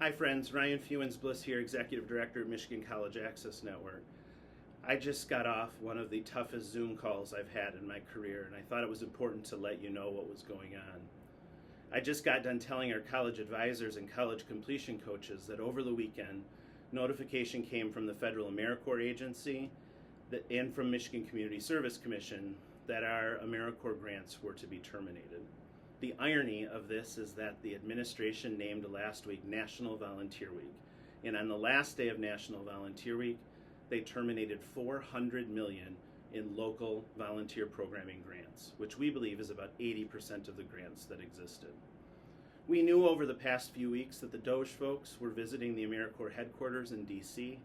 Hi friends, Ryan Fewens-Bliss here, Executive Director at Michigan College Access Network. I just got off one of the toughest Zoom calls I've had in my career, and I thought it was important to let you know what was going on. I just got done telling our college advisors and college completion coaches that over the weekend, notification came from the federal AmeriCorps agency and from Michigan Community Service Commission that our AmeriCorps grants were to be terminated. The irony of this is that the administration named last week National Volunteer Week, and on the last day of National Volunteer Week, they terminated $400 million in local volunteer programming grants, which we believe is about 80% of the grants that existed. We knew over the past few weeks that the Doge folks were visiting the AmeriCorps headquarters in DC.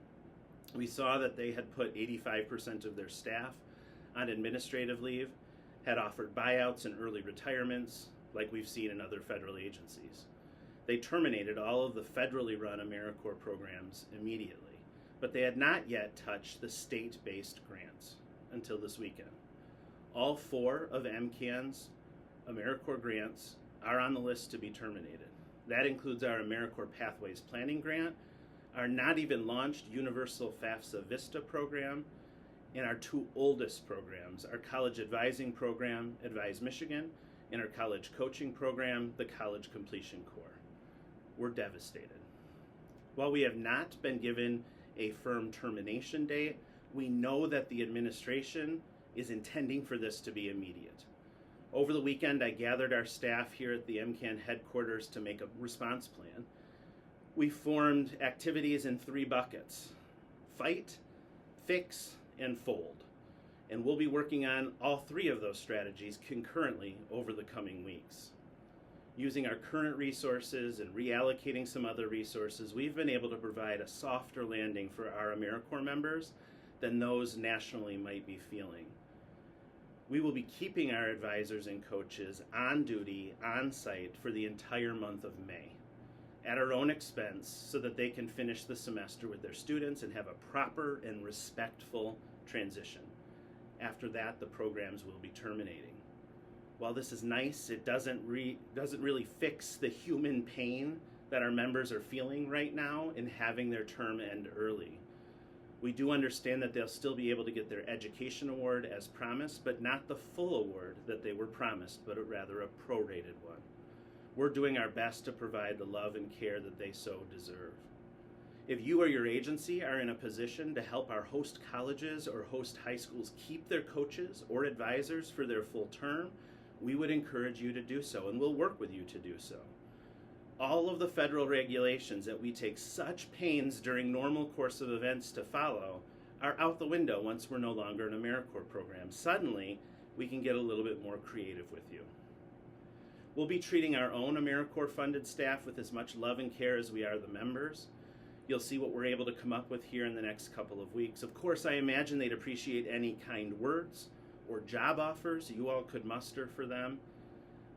We saw that they had put 85% of their staff on administrative leave, had offered buyouts and early retirements, like we've seen in other federal agencies. They terminated all of the federally run AmeriCorps programs immediately, but they had not yet touched the state-based grants until this weekend. All 4 of MCAN's AmeriCorps grants are on the list to be terminated. That includes our AmeriCorps Pathways Planning Grant, our not even launched Universal FAFSA Vista program, and our 2 oldest programs, our College Advising Program, Advise Michigan, and our college coaching program, the College Completion Corps. We're devastated. While we have not been given a firm termination date, we know that the administration is intending for this to be immediate. Over the weekend, I gathered our staff here at the MCAN headquarters to make a response plan. We formed activities in 3 buckets: fight, fix, and fold. And we'll be working on all 3 of those strategies concurrently over the coming weeks. Using our current resources and reallocating some other resources, we've been able to provide a softer landing for our AmeriCorps members than those nationally might be feeling. We will be keeping our advisors and coaches on duty, on site for the entire month of May, at our own expense, so that they can finish the semester with their students and have a proper and respectful transition. After that, the programs will be terminating. While this is nice, it doesn't really fix the human pain that our members are feeling right now in having their term end early. We do understand that they'll still be able to get their education award as promised, but not the full award that they were promised, but rather a prorated one. We're doing our best to provide the love and care that they so deserve. If you or your agency are in a position to help our host colleges or host high schools keep their coaches or advisors for their full term, we would encourage you to do so, and we'll work with you to do so. All of the federal regulations that we take such pains during normal course of events to follow are out the window once we're no longer an AmeriCorps program. Suddenly, we can get a little bit more creative with you. We'll be treating our own AmeriCorps funded staff with as much love and care as we are the members. You'll see what we're able to come up with here in the next couple of weeks. Of course, I imagine they'd appreciate any kind words or job offers you all could muster for them.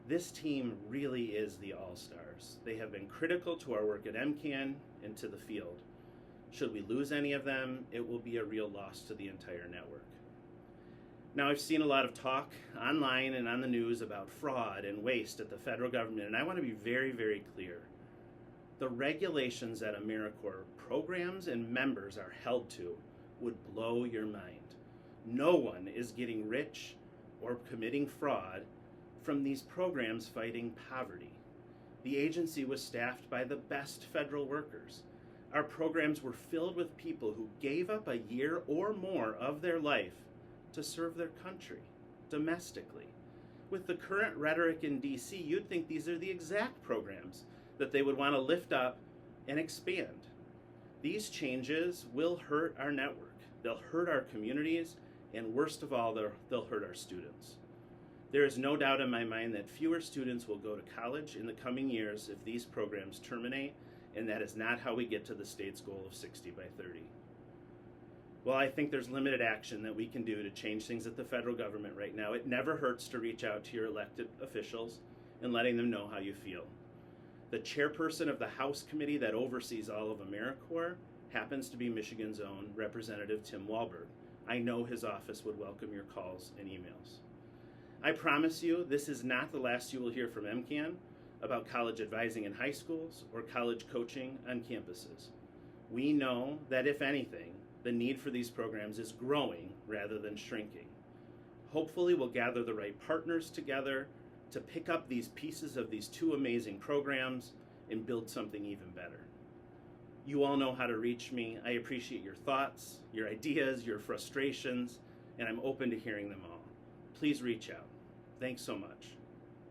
This team really is the all-stars. They have been critical to our work at MCAN and to the field. Should we lose any of them, it will be a real loss to the entire network. Now, I've seen a lot of talk online and on the news about fraud and waste at the federal government, and I want to be very, very clear. The regulations that AmeriCorps programs and members are held to would blow your mind. No one is getting rich or committing fraud from these programs fighting poverty. The agency was staffed by the best federal workers. Our programs were filled with people who gave up a year or more of their life to serve their country domestically. With the current rhetoric in DC, you'd think these are the exact programs that they would want to lift up and expand. These changes will hurt our network. They'll hurt our communities, and worst of all, they'll hurt our students. There is no doubt in my mind that fewer students will go to college in the coming years if these programs terminate, and that is not how we get to the state's goal of 60 by 30. Well, I think there's limited action that we can do to change things at the federal government right now. It never hurts to reach out to your elected officials and letting them know how you feel. The chairperson of the House committee that oversees all of AmeriCorps happens to be Michigan's own Representative Tim Walberg. I know his office would welcome your calls and emails. I promise you, this is not the last you will hear from MCAN. about college advising in high schools or college coaching on campuses. We know that, if anything, the need for these programs is growing rather than shrinking. Hopefully, we'll gather the right partners together to pick up these pieces of these two amazing programs and build something even better. You all know how to reach me. I appreciate your thoughts, your ideas, your frustrations, and I'm open to hearing them all. Please reach out. Thanks so much.